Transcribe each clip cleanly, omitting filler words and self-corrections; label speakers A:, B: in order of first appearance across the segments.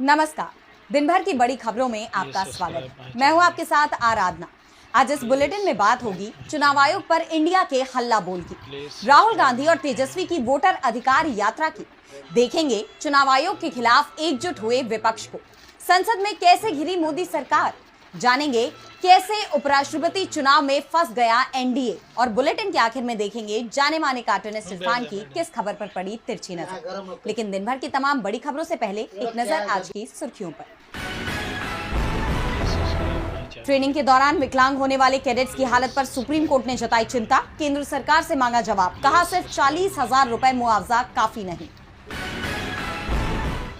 A: नमस्कार। दिन भर की बड़ी खबरों में आपका स्वागत है। मैं हूं आपके साथ आराधना। आज इस बुलेटिन में बात होगी चुनाव आयोग पर इंडिया के हल्ला बोल की, राहुल गांधी और तेजस्वी की वोटर अधिकार यात्रा की। देखेंगे चुनाव आयोग के खिलाफ एकजुट हुए विपक्ष को, संसद में कैसे घिरी मोदी सरकार, जानेंगे कैसे उपराष्ट्रपति चुनाव में फंस गया एनडीए, और बुलेटिन के आखिर में देखेंगे जाने माने कार्टूनिस्ट इरफान की किस खबर पर पड़ी तिरछी नजर। लेकिन दिन भर की तमाम बड़ी खबरों से पहले एक नजर आज की सुर्खियों पर। ट्रेनिंग के दौरान विकलांग होने वाले कैडेट्स की हालत पर सुप्रीम कोर्ट ने जताई चिंता, केंद्र सरकार से मांगा जवाब, कहा सिर्फ 40,000 रुपए मुआवजा काफी नहीं।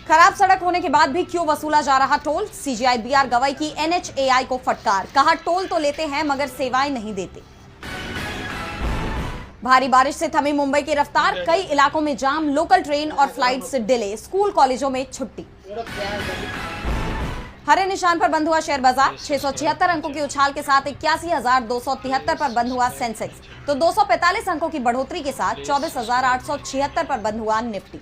A: खराब सड़क होने के बाद भी क्यों वसूला जा रहा टोल, सीजीआई बीआर गवई की एनएचएआई को फटकार, कहा टोल तो लेते हैं मगर सेवाएं नहीं देते। भारी बारिश से थमी मुंबई की रफ्तार, कई इलाकों में जाम, लोकल ट्रेन और फ्लाइट से डिले, स्कूल कॉलेजों में छुट्टी। हरे निशान पर बंद हुआ शेयर बाजार, 676 अंकों के उछाल के साथ 81,273 पर बंद हुआ सेंसेक्स, तो 245 अंकों की बढ़ोतरी के साथ 24,876 पर बंद हुआ निफ्टी।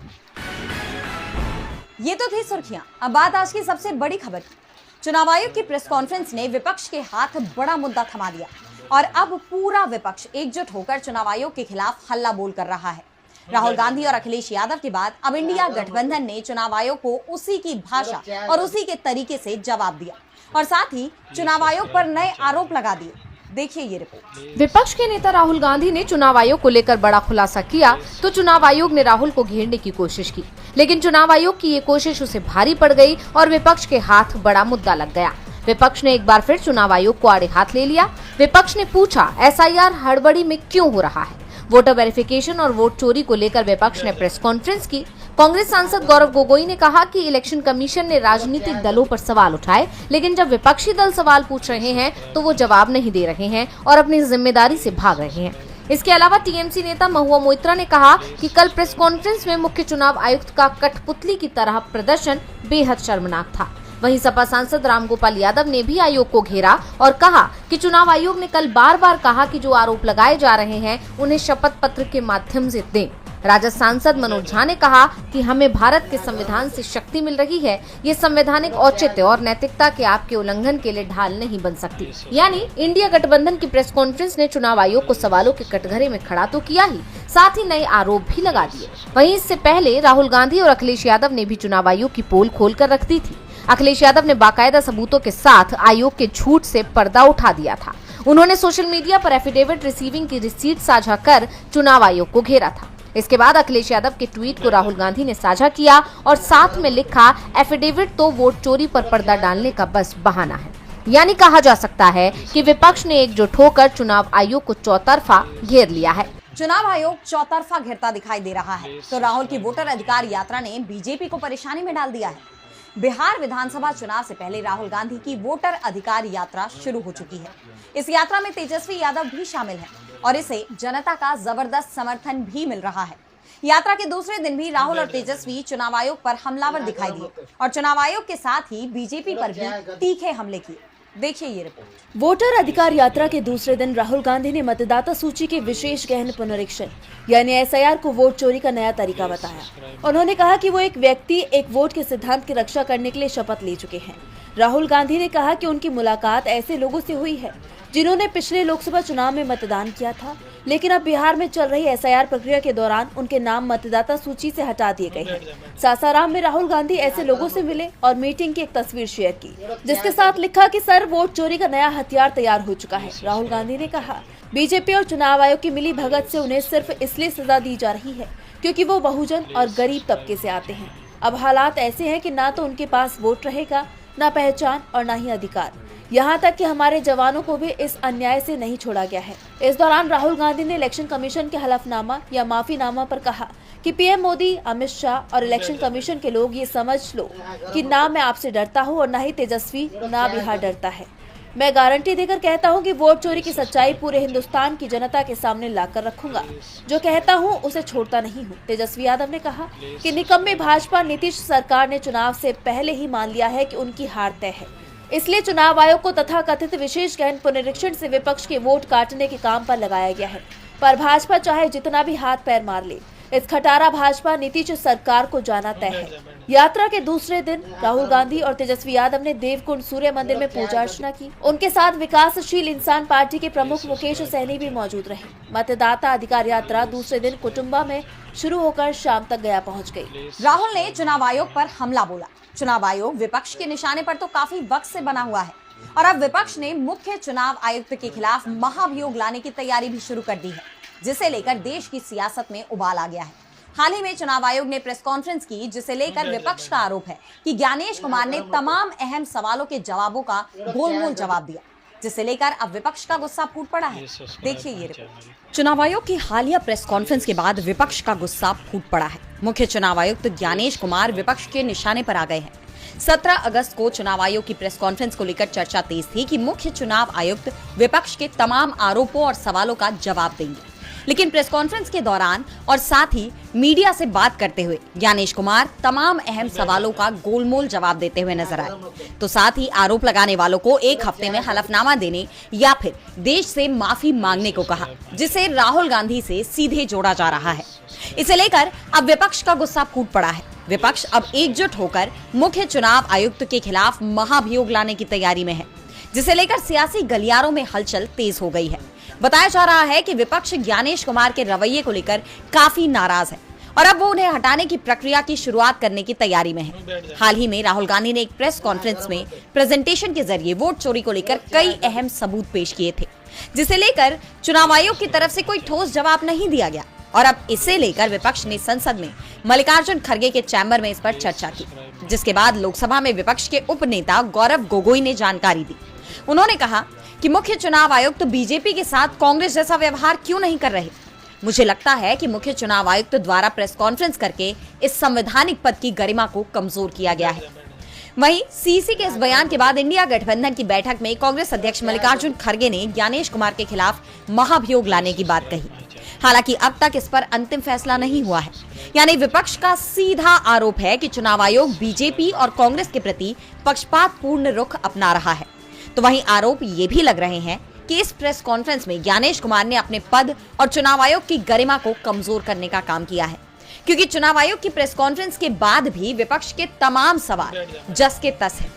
A: ये तो थी सुर्खियां। अब बात आज की सबसे बड़ी खबर की। चुनाव आयोग की प्रेस कॉन्फ्रेंस ने विपक्ष के हाथ बड़ा मुद्दा थमा दिया और अब पूरा विपक्ष एकजुट होकर चुनाव आयोग के खिलाफ हल्ला बोल कर रहा है। राहुल गांधी और अखिलेश यादव के बाद अब इंडिया गठबंधन ने चुनाव आयोग को उसी की भाषा और उसी के तरीके से जवाब दिया और साथ ही चुनाव आयोग पर नए आरोप लगा दिए। देखिए ये रिपोर्ट।
B: विपक्ष के नेता राहुल गांधी ने चुनाव आयोग को लेकर बड़ा खुलासा किया तो चुनाव आयोग ने राहुल को घेरने की कोशिश की, लेकिन चुनाव आयोग की ये कोशिश उसे भारी पड़ गई और विपक्ष के हाथ बड़ा मुद्दा लग गया। विपक्ष ने एक बार फिर चुनाव आयोग को आड़े हाथ ले लिया। विपक्ष ने पूछा एसआईआर हड़बड़ी में क्यों हो रहा है। वोटर वेरिफिकेशन और वोट चोरी को लेकर विपक्ष ने प्रेस कॉन्फ्रेंस की। कांग्रेस सांसद गौरव गोगोई ने कहा कि इलेक्शन कमीशन ने राजनीतिक दलों पर सवाल उठाए, लेकिन जब विपक्षी दल सवाल पूछ रहे हैं तो वो जवाब नहीं दे रहे हैं और अपनी जिम्मेदारी से भाग रहे हैं। इसके अलावा टीएमसी नेता महुआ मोइत्रा ने कहा कि कल प्रेस कॉन्फ्रेंस में मुख्य चुनाव आयुक्त का कठपुतली की तरह प्रदर्शन बेहद शर्मनाक था। वहीं सपा सांसद रामगोपाल यादव ने भी आयोग को घेरा और कहा कि चुनाव आयोग ने कल बार बार कहा कि जो आरोप लगाए जा रहे हैं उन्हें शपथ पत्र के माध्यम से दें। राजद सांसद मनोज झा ने कहा कि हमें भारत के संविधान से शक्ति मिल रही है, ये संवैधानिक औचित्य और नैतिकता के आपके उल्लंघन के लिए ढाल नहीं बन सकती। यानी इंडिया गठबंधन की प्रेस कॉन्फ्रेंस ने चुनाव आयोग को सवालों के कटघरे में खड़ा तो किया ही, साथ ही नए आरोप भी लगा दिए। वहीं इससे पहले राहुल गांधी और अखिलेश यादव ने भी चुनाव आयोग की पोल खोल कर रख दी थी। अखिलेश यादव ने बाकायदा सबूतों के साथ आयोग के झूठ से पर्दा उठा दिया था। उन्होंने सोशल मीडिया पर एफिडेविट रिसीविंग की रिसीट साझा कर चुनाव आयोग को घेरा था। इसके बाद अखिलेश यादव के ट्वीट को राहुल गांधी ने साझा किया और साथ में लिखा एफिडेविट तो वोट चोरी पर पर्दा डालने का बस बहाना है। यानी कहा जा सकता है कि विपक्ष ने एकजुट होकर चुनाव आयोग को चौतरफा घेर लिया है।
A: चुनाव आयोग चौतरफा घेरता दिखाई दे रहा है तो राहुल की वोटर अधिकार यात्रा ने बीजेपी को परेशानी में डाल दिया है। बिहार विधानसभा चुनाव से पहले राहुल गांधी की वोटर अधिकार यात्रा शुरू हो चुकी है। इस यात्रा में तेजस्वी यादव भी शामिल हैं और इसे जनता का जबरदस्त समर्थन भी मिल रहा है। यात्रा के दूसरे दिन भी राहुल और तेजस्वी चुनाव आयोग पर हमलावर दिखाई दिए और चुनाव आयोग के साथ ही बीजेपी पर भी तीखे हमले किए। देखिए ये रिपोर्ट।
C: वोटर अधिकार यात्रा के दूसरे दिन राहुल गांधी ने मतदाता सूची के विशेष गहन पुनरीक्षण यानी एसआईआर को वोट चोरी का नया तरीका बताया। उन्होंने कहा कि वो एक व्यक्ति एक वोट के सिद्धांत की रक्षा करने के लिए शपथ ले चुके हैं। राहुल गांधी ने कहा कि उनकी मुलाकात ऐसे लोगों से हुई है जिन्होंने पिछले लोकसभा चुनाव में मतदान किया था, लेकिन अब बिहार में चल रही एसआईआर प्रक्रिया के दौरान उनके नाम मतदाता सूची से हटा दिए गए हैं। सासाराम में राहुल गांधी ऐसे लोगों से मिले और मीटिंग की एक तस्वीर शेयर की, जिसके साथ लिखा कि सर वोट चोरी का नया हथियार तैयार हो चुका है। राहुल गांधी ने कहा बीजेपी और चुनाव आयोग की मिली भगत से उन्हें सिर्फ इसलिए सजा दी जा रही है क्योंकि वो बहुजन और गरीब तबके से आते हैं। अब हालात ऐसे हैं कि ना तो उनके पास वोट रहेगा, ना पहचान और ना ही अधिकार। यहाँ तक कि हमारे जवानों को भी इस अन्याय से नहीं छोड़ा गया है। इस दौरान राहुल गांधी ने इलेक्शन कमीशन के हलफनामा या माफीनामा पर कहा कि पीएम मोदी, अमित शाह और इलेक्शन कमीशन के लोग ये समझ लो कि ना मैं आपसे डरता हूँ और ना ही तेजस्वी, ना बिहार डरता है। मैं गारंटी देकर कहता हूं कि वोट चोरी की सच्चाई पूरे हिंदुस्तान की जनता के सामने लाकर रखूंगा। जो कहता हूं उसे छोड़ता नहीं हूं। तेजस्वी यादव ने कहा कि निकम्मे भाजपा नीतीश सरकार ने चुनाव से पहले ही मान लिया है कि उनकी हार तय है, इसलिए चुनाव आयोग को तथाकथित विशेष गहन पुनरीक्षण से विपक्ष के वोट काटने के काम पर लगाया गया है। पर भाजपा चाहे जितना भी हाथ पैर मार ले, इस खटारा भाजपा नीतीश सरकार को जाना तय है। यात्रा के दूसरे दिन राहुल गांधी और तेजस्वी यादव ने देवकुंड सूर्य मंदिर में पूजा अर्चना की। उनके साथ विकासशील इंसान पार्टी के प्रमुख मुकेश सहनी भी मौजूद रहे। मतदाता अधिकार यात्रा दूसरे दिन कुटुंबा में शुरू होकर शाम तक गया पहुंच गई।
A: राहुल ने चुनाव आयोग पर हमला बोला। चुनाव आयोग विपक्ष के निशाने पर तो काफी वक्त से बना हुआ है और अब विपक्ष ने मुख्य चुनाव आयुक्त के खिलाफ महाभियोग लाने की तैयारी भी शुरू कर दी है, जिसे लेकर देश की सियासत में उबाल आ गया है। हाल ही में चुनाव आयोग ने प्रेस कॉन्फ्रेंस की, जिसे लेकर विपक्ष का आरोप है कि ज्ञानेश कुमार ने तमाम अहम सवालों के जवाबों का गोलमोल जवाब दिया, जिसे लेकर अब विपक्ष का गुस्सा फूट पड़ा है। देखिए ये रिपोर्ट। चुनाव आयोग की हालिया प्रेस कॉन्फ्रेंस के बाद विपक्ष का गुस्सा फूट पड़ा है। मुख्य चुनाव आयुक्त ज्ञानेश कुमार विपक्ष के निशाने पर आ गए हैं। 17 अगस्त को चुनाव आयोग की प्रेस कॉन्फ्रेंस को लेकर चर्चा तेज थी कि मुख्य चुनाव आयुक्त विपक्ष के तमाम आरोपों और सवालों का जवाब देंगे, लेकिन प्रेस कॉन्फ्रेंस के दौरान और साथ ही मीडिया से बात करते हुए ज्ञानेश कुमार तमाम अहम सवालों का गोलमोल जवाब देते हुए नजर आए। तो साथ ही आरोप लगाने वालों को 1 हफ्ते में हलफनामा देने या फिर देश से माफी मांगने को कहा, जिसे राहुल गांधी से सीधे जोड़ा जा रहा है। इसे लेकर अब विपक्ष का गुस्सा फूट पड़ा है। विपक्ष अब एकजुट होकर मुख्य चुनाव आयुक्त के खिलाफ महाभियोग लाने की तैयारी में है, जिसे लेकर सियासी गलियारों में हलचल तेज हो गई है। बताया जा रहा है कि विपक्ष ज्ञानेश कुमार के रवैये को लेकर काफी नाराज है और अब वो उन्हें हटाने की प्रक्रिया की शुरुआत करने की तैयारी में है। हाल ही में राहुल गांधी ने एक प्रेस कॉन्फ्रेंस में प्रेजेंटेशन के जरिए वोट चोरी को लेकर कई अहम सबूत पेश किए थे, जिसे लेकर चुनाव आयोग की तरफ से कोई ठोस जवाब नहीं दिया गया और अब इसे लेकर विपक्ष ने संसद में मल्लिकार्जुन खड़गे के चैम्बर में इस पर चर्चा की, जिसके बाद लोकसभा में विपक्ष के उप नेता गौरव गोगोई ने जानकारी दी। उन्होंने कहा कि मुख्य चुनाव आयुक्त बीजेपी के साथ कांग्रेस जैसा व्यवहार क्यों नहीं कर रहे। मुझे लगता है कि मुख्य चुनाव आयुक्त द्वारा प्रेस कॉन्फ्रेंस करके इस संवैधानिक पद की गरिमा को कमजोर किया गया है। वहीं सीसी के इस बयान के बाद इंडिया गठबंधन की बैठक में कांग्रेस अध्यक्ष मल्लिकार्जुन खड़गे ने ज्ञानेश कुमार के खिलाफ महाभियोग लाने की बात कही। हालांकि अब तक इस पर अंतिम फैसला नहीं हुआ है। यानी विपक्ष का सीधा आरोप है कि चुनाव आयोग बीजेपी और कांग्रेस के प्रति पक्षपातपूर्ण रुख अपना रहा है। तो वहीं आरोप ये भी लग रहे हैं कि इस प्रेस कॉन्फ्रेंस में ज्ञानेश कुमार ने अपने पद और चुनाव आयोग की गरिमा को कमजोर करने का काम किया है, क्योंकि चुनाव आयोग की प्रेस कॉन्फ्रेंस के बाद भी विपक्ष के तमाम सवाल जस के तस है।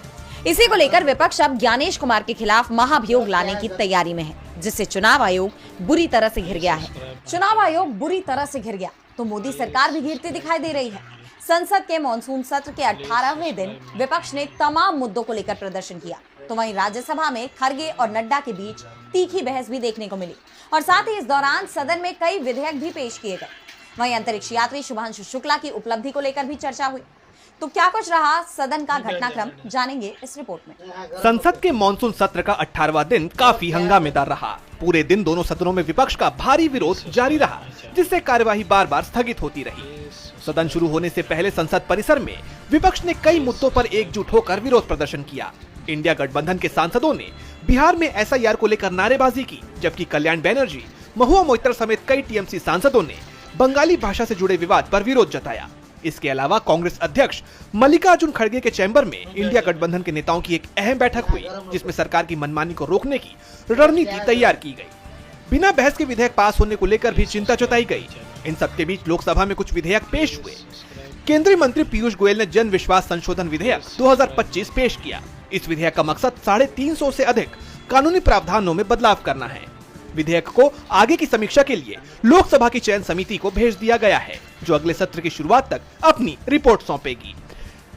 A: इसी को लेकर विपक्ष अब ज्ञानेश कुमार के खिलाफ महाभियोग लाने की तैयारी में है, जिससे चुनाव आयोग बुरी तरह से घिर गया है। चुनाव आयोग बुरी तरह से घिर गया तो मोदी सरकार भी घिरती दिखाई दे रही है। संसद के मॉनसून सत्र के 18वें दिन विपक्ष ने तमाम मुद्दों को लेकर प्रदर्शन किया, तो वहीं राज्यसभा में खड़गे और नड्डा के बीच तीखी बहस भी देखने को मिली और साथ ही इस दौरान सदन में कई विधेयक भी पेश किए गए। वहीं अंतरिक्ष यात्री शुभांशु शुक्ला की उपलब्धि को लेकर भी चर्चा हुई। तो क्या कुछ रहा सदन का घटनाक्रम, जानेंगे इस रिपोर्ट में।
D: संसद के मानसून सत्र का 18वां दिन काफी हंगामेदार रहा। पूरे दिन दोनों सदनों में विपक्ष का भारी विरोध जारी रहा, जिससे कार्यवाही बार बार स्थगित होती रही। सदन शुरू होने से पहले संसद परिसर में विपक्ष ने कई मुद्दों पर एकजुट होकर विरोध प्रदर्शन किया। इंडिया गठबंधन के सांसदों ने बिहार में एसआईआर को लेकर नारेबाजी की, जबकि कल्याण बनर्जी, महुआ मोइत्र समेत कई टीएमसी सांसदों ने बंगाली भाषा से जुड़े विवाद पर विरोध जताया। इसके अलावा कांग्रेस अध्यक्ष मल्लिकार्जुन खड़गे के चैम्बर में इंडिया गठबंधन के नेताओं की एक अहम बैठक हुई, जिसमें सरकार की मनमानी को रोकने की रणनीति तैयार की गई। बिना बहस के विधेयक पास होने को लेकर भी चिंता जताई गई। इन सबके बीच लोकसभा में कुछ विधेयक पेश हुए। केंद्रीय मंत्री पीयूष गोयल ने जन विश्वास संशोधन विधेयक 2025 पेश किया। इस विधेयक का मकसद 350 से अधिक कानूनी प्रावधानों में बदलाव करना है। विधेयक को आगे की समीक्षा के लिए लोकसभा की चयन समिति को भेज दिया गया है, जो अगले सत्र की शुरुआत तक अपनी रिपोर्ट सौंपेगी।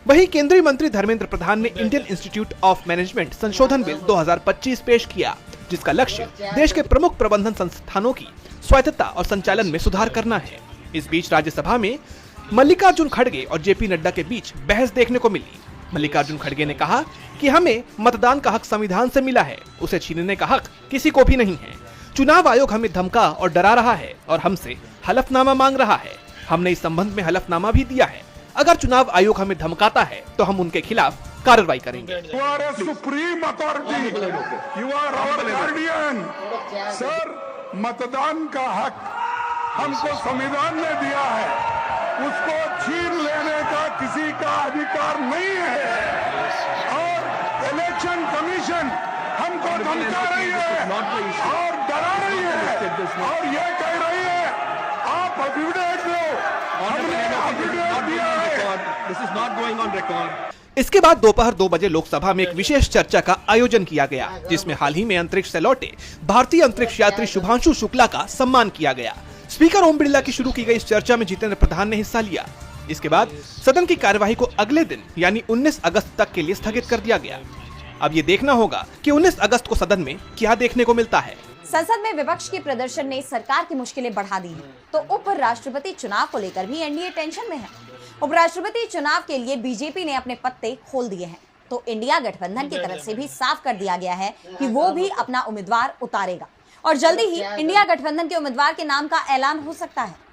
D: वहीं केंद्रीय मंत्री धर्मेंद्र प्रधान ने इंडियन इंस्टीट्यूट ऑफ मैनेजमेंट संशोधन बिल 2025 पेश किया, जिसका लक्ष्य देश के प्रमुख प्रबंधन संस्थानों की स्वायत्तता और संचालन में सुधार करना है। इस बीच राज्यसभा में मल्लिकार्जुन खड़गे और जेपी नड्डा के बीच बहस देखने को मिली। मल्लिकार्जुन खड़गे ने कहा कि हमें मतदान का हक संविधान से मिला है, उसे छीनने का हक किसी को भी नहीं है। चुनाव आयोग हमें धमका और डरा रहा है और हमसे हलफनामा मांग रहा है। हमने इस संबंध में हलफनामा भी दिया है। अगर चुनाव आयोग हमें धमकाता है तो हम उनके खिलाफ कार्रवाई करेंगे।
E: Supreme authority, you are our guardian. Sir, मतदान का हक हमको संविधान ने दिया है, उसको छीन लेने का किसी का अधिकार नहीं है। और इलेक्शन कमीशन हमको धमका रही है और डरा रही है और ये कह रही है आप एफिडेविट दो, हमने affidavit दिया है।
F: This is not going on record.
D: इसके बाद दोपहर 2 बजे लोकसभा में एक विशेष चर्चा का आयोजन किया गया, जिसमें हाल ही में अंतरिक्ष से लौटे भारतीय अंतरिक्ष यात्री शुभांशु शुक्ला का सम्मान किया गया। स्पीकर ओम बिरला की शुरू की गई इस चर्चा में जितेंद्र प्रधान ने हिस्सा लिया। इसके बाद सदन की कार्यवाही को अगले दिन यानी 19 अगस्त तक के लिए स्थगित कर दिया गया। अब ये देखना होगा कि 19 अगस्त को सदन में क्या देखने को मिलता है।
A: संसद में विपक्ष के प्रदर्शन ने सरकार की मुश्किलें बढ़ा दी हैं, तो उपराष्ट्रपति चुनाव को लेकर भी एनडीए टेंशन में है। उपराष्ट्रपति चुनाव के लिए बीजेपी ने अपने पत्ते खोल दिए हैं, तो इंडिया गठबंधन की तरफ से भी साफ कर दिया गया है कि वो भी अपना उम्मीदवार उतारेगा और जल्दी ही इंडिया गठबंधन के उम्मीदवार के नाम का ऐलान हो सकता है।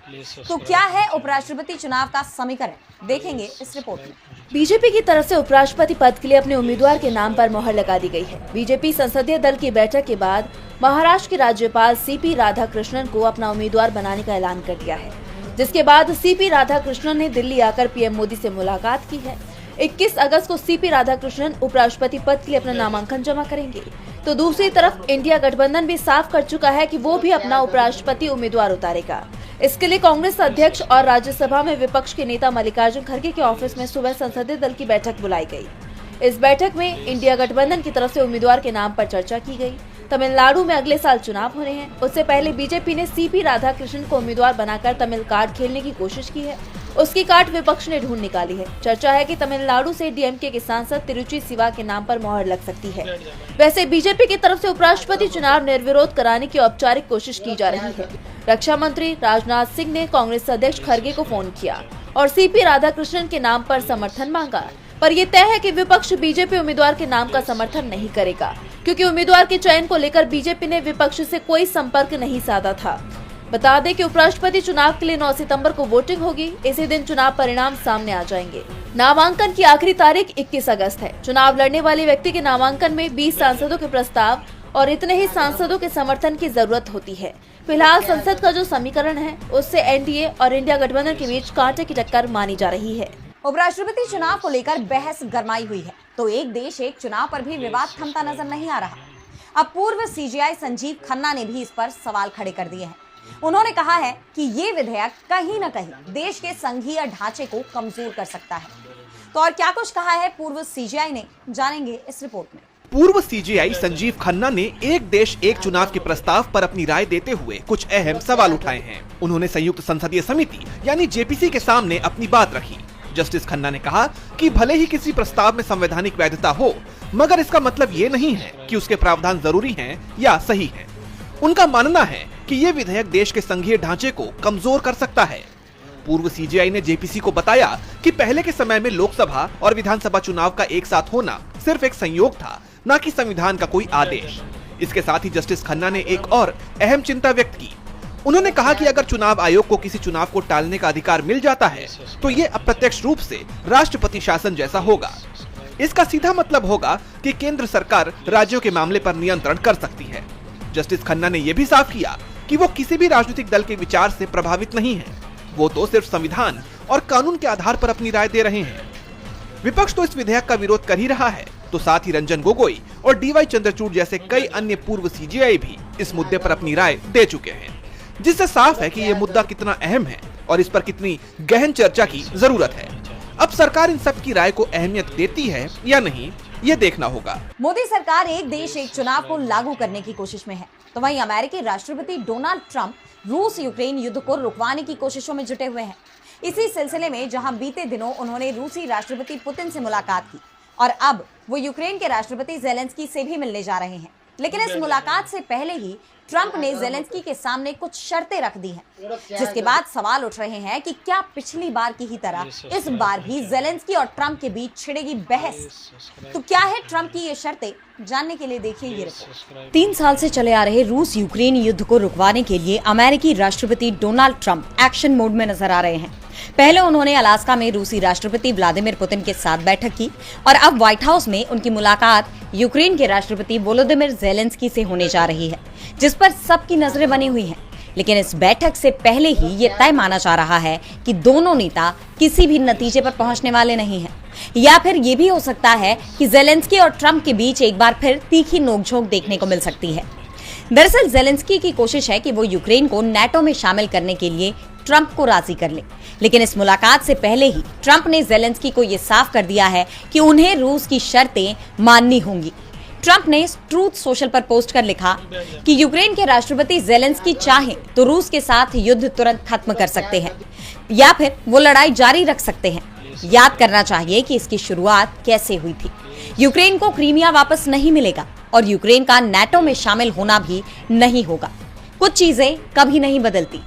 A: तो क्या है उपराष्ट्रपति चुनाव का समीकरण, देखेंगे इस रिपोर्ट में।
C: बीजेपी की तरफ से उपराष्ट्रपति पद के लिए अपने उम्मीदवार के नाम पर मोहर लगा दी गई है। बीजेपी संसदीय दल की बैठक के बाद महाराष्ट्र के राज्यपाल सीपी राधाकृष्णन को अपना उम्मीदवार बनाने का ऐलान कर दिया है, जिसके बाद सीपी राधाकृष्णन ने दिल्ली आकर पीएम मोदी से मुलाकात की है। 21 अगस्त को सीपी राधाकृष्णन उपराष्ट्रपति पद के लिए अपना नामांकन जमा करेंगे। तो दूसरी तरफ इंडिया गठबंधन भी साफ कर चुका है कि वो भी अपना उपराष्ट्रपति उम्मीदवार उतारेगा। इसके लिए कांग्रेस अध्यक्ष और राज्यसभा में विपक्ष के नेता मल्लिकार्जुन खड़गे के ऑफिस में सुबह संसदीय दल की बैठक बुलाई गई। इस बैठक में इंडिया गठबंधन की तरफ से उम्मीदवार के नाम पर चर्चा की गई। तमिलनाडु में अगले साल चुनाव होने हैं, उससे पहले बीजेपी ने सीपी राधाकृष्णन को उम्मीदवार बनाकर तमिल कार्ड खेलने की कोशिश की है। उसकी कार्ड विपक्ष ने ढूंढ निकाली है। चर्चा है कि तमिलनाडु से डीएमके के सांसद तिरुचि सिवा के नाम पर मोहर लग सकती है। वैसे बीजेपी की तरफ से उपराष्ट्रपति चुनाव निर्विरोध कराने की औपचारिक कोशिश की जा रही है। रक्षा मंत्री राजनाथ सिंह ने कांग्रेस अध्यक्ष खड़गे को फोन किया और सीपी राधाकृष्णन के नाम पर समर्थन मांगा, पर यह तय है कि विपक्ष बीजेपी उम्मीदवार के नाम का समर्थन नहीं करेगा, क्योंकि उम्मीदवार के चयन को लेकर बीजेपी ने विपक्ष से कोई संपर्क नहीं साधा था। बता दें कि उपराष्ट्रपति चुनाव के लिए 9 सितंबर को वोटिंग होगी। इसी दिन चुनाव परिणाम सामने आ जाएंगे। नामांकन की आखिरी तारीख 21 अगस्त है। चुनाव लड़ने वाले व्यक्ति के नामांकन में 20 सांसदों के प्रस्ताव और इतने ही सांसदों के समर्थन की जरूरत होती है। फिलहाल संसद का जो समीकरण है, उससे एनडीए और इंडिया गठबंधन के बीच कांटे की टक्कर मानी जा रही है।
A: उपराष्ट्रपति चुनाव को लेकर बहस गरमाई हुई है, तो एक देश एक चुनाव पर भी विवाद थमता नजर नहीं आ रहा। अब पूर्व सीजीआई संजीव खन्ना ने भी इस पर सवाल खड़े कर दिए हैं। उन्होंने कहा है कि ये विधेयक कहीं न कहीं देश के संघीय ढांचे को कमजोर कर सकता है। तो और क्या कुछ कहा है पूर्व सीजीआई ने, जानेंगे इस रिपोर्ट में।
D: पूर्व सीजीआई संजीव खन्ना ने एक देश एक चुनाव के प्रस्ताव पर अपनी राय देते हुए कुछ अहम सवाल उठाए हैं। उन्होंने संयुक्त संसदीय समिति यानी जेपीसी के सामने अपनी बात रखी। जस्टिस खन्ना ने कहा कि भले ही किसी प्रस्ताव में संवैधानिक वैधता हो, मगर इसका मतलब ये नहीं है कि उसके प्रावधान जरूरी हैं या सही हैं। उनका मानना है कि ये विधेयक देश के संघीय ढांचे को कमजोर कर सकता है। पूर्व सीजीआई ने जेपीसी को बताया कि पहले के समय में लोकसभा और विधानसभा चुनाव का एक साथ होना सिर्फ एक संयोग था, न कि संविधान का कोई आदेश। इसके साथ ही जस्टिस खन्ना ने एक और अहम चिंता व्यक्त की। उन्होंने कहा कि अगर चुनाव आयोग को किसी चुनाव को टालने का अधिकार मिल जाता है, तो ये अप्रत्यक्ष रूप से राष्ट्रपति शासन जैसा होगा। इसका सीधा मतलब होगा कि केंद्र सरकार राज्यों के मामले पर नियंत्रण कर सकती है। जस्टिस खन्ना ने यह भी साफ किया कि वो किसी भी राजनीतिक दल के विचार से प्रभावित नहीं है। वो तो सिर्फ संविधान और कानून के आधार पर अपनी राय दे रहे हैं। विपक्ष तो इस विधेयक का विरोध कर ही रहा है, तो साथ ही रंजन गोगोई और डीवाई चंद्रचूड़ जैसे कई अन्य पूर्व सीजीआई भी इस मुद्दे पर अपनी राय दे चुके हैं, जिससे साफ है कि ये मुद्दा कितना अहम है और इस पर कितनी गहन चर्चा की जरूरत है। अब सरकार इन सब की राय को अहमियत देती है या नहीं, ये देखना होगा।
A: मोदी सरकार एक देश एक चुनाव को लागू करने की कोशिश में है, तो वहीं अमेरिकी राष्ट्रपति डोनाल्ड ट्रंप रूस यूक्रेन युद्ध को रुकवाने की कोशिशों में जुटे हुए हैं। इसी सिलसिले में जहां बीते दिनों उन्होंने रूसी राष्ट्रपति पुतिन से मुलाकात की और अब वो यूक्रेन के राष्ट्रपति जेलेंस्की से भी मिलने जा रहे हैं। लेकिन इस मुलाकात से पहले ही ट्रंप ने जेलेंस्की के सामने कुछ शर्तें रख दी हैं, जिसके बाद सवाल उठ रहे हैं कि क्या पिछली बार की ही तरह इस बार भी जेलेंस्की और ट्रंप के बीच छिड़ेगी बहस। तो क्या है ट्रंप की ये शर्तें, जानने के लिए देखिए ये रिपोर्ट। 3 साल से चले आ रहे रूस यूक्रेन युद्ध को रुकवाने के लिए अमेरिकी राष्ट्रपति डोनाल्ड ट्रंप एक्शन मोड में नजर आ रहे हैं। पहले उन्होंने अलास्का में रूसी राष्ट्रपति व्लादिमीर पुतिन के साथ बैठक की और अब व्हाइट हाउस में उनकी मुलाकात यूक्रेन के राष्ट्रपति वोलोदिमीर जेलेंस्की से होने जा रही है, जिस पर सबकी नजरें बनी हुई हैं। लेकिन इस बैठक से पहले ही ये तय माना जा रहा है कि दोनों नेता किसी भी नतीजे पर पहुंचने वाले नहीं हैं, या फिर ये भी हो सकता है कि जेलेंस्की और ट्रंप के बीच एक बार फिर तीखी नोकझोंक देखने को मिल सकती है। दरअसल जेलेंस्की की कोशिश है कि वो यूक्रेन को नाटो में शामिल करने के लिए ट्रंप को राजी कर ले, लेकिन इस मुलाकात से पहले ही ट्रंप ने ज़ेलेंस्की को ये साफ कर दिया है कि उन्हें रूस की शर्तें माननी होंगी। ट्रंप ने ट्रूथ सोशल पर पोस्ट कर लिखा कि यूक्रेन के राष्ट्रपति ज़ेलेंस्की चाहें तो रूस के साथ युद्ध तुरंत खत्म कर सकते हैं या फिर वो लड़ाई जारी रख सकते हैं। याद करना चाहिए कि इसकी शुरुआत कैसे हुई थी। यूक्रेन को क्रीमिया वापस नहीं मिलेगा और यूक्रेन का नाटो में शामिल होना भी नहीं होगा। कुछ चीजें कभी नहीं बदलती।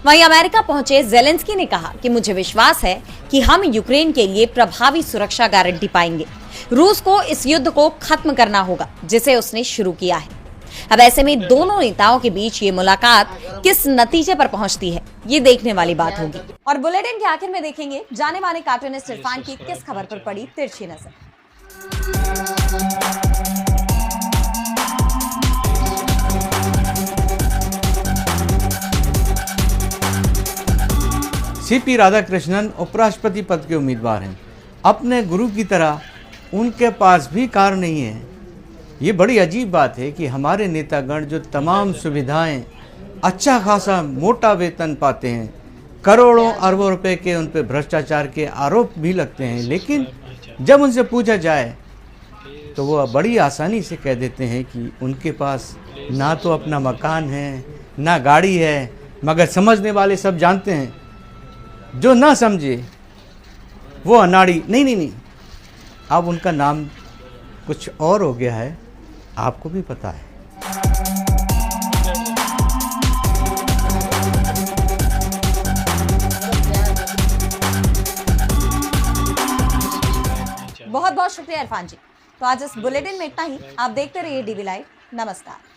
A: वहीं अमेरिका पहुंचे ज़ेलेंस्की ने कहा कि मुझे विश्वास है कि हम यूक्रेन के लिए प्रभावी सुरक्षा गारंटी पाएंगे। रूस को इस युद्ध को खत्म करना होगा जिसे उसने शुरू किया है। अब ऐसे में दोनों नेताओं के बीच ये मुलाकात किस नतीजे पर पहुंचती है, ये देखने वाली बात होगी। और बुलेटिन के आखिर में देखेंगे जाने माने कार्टूनिस्ट इरफान की किस खबर पर पड़ी तिरछी नजर।
G: सीपी राधाकृष्णन उपराष्ट्रपति पद के उम्मीदवार हैं। अपने गुरु की तरह उनके पास भी कार नहीं है। ये बड़ी अजीब बात है कि हमारे नेतागण जो तमाम सुविधाएं, अच्छा खासा मोटा वेतन पाते हैं, करोड़ों अरबों रुपए के उन पर भ्रष्टाचार के आरोप भी लगते हैं, लेकिन जब उनसे पूछा जाए तो वो बड़ी आसानी से कह देते हैं कि उनके पास ना तो अपना मकान है ना गाड़ी है। मगर समझने वाले सब जानते हैं, जो ना समझे वो अनाड़ी। नहीं, अब उनका नाम कुछ और हो गया है, आपको भी पता है।
A: बहुत बहुत शुक्रिया इरफान जी। तो आज इस बुलेटिन में इतना ही। आप देखते रहिए डीवी लाइव। नमस्कार।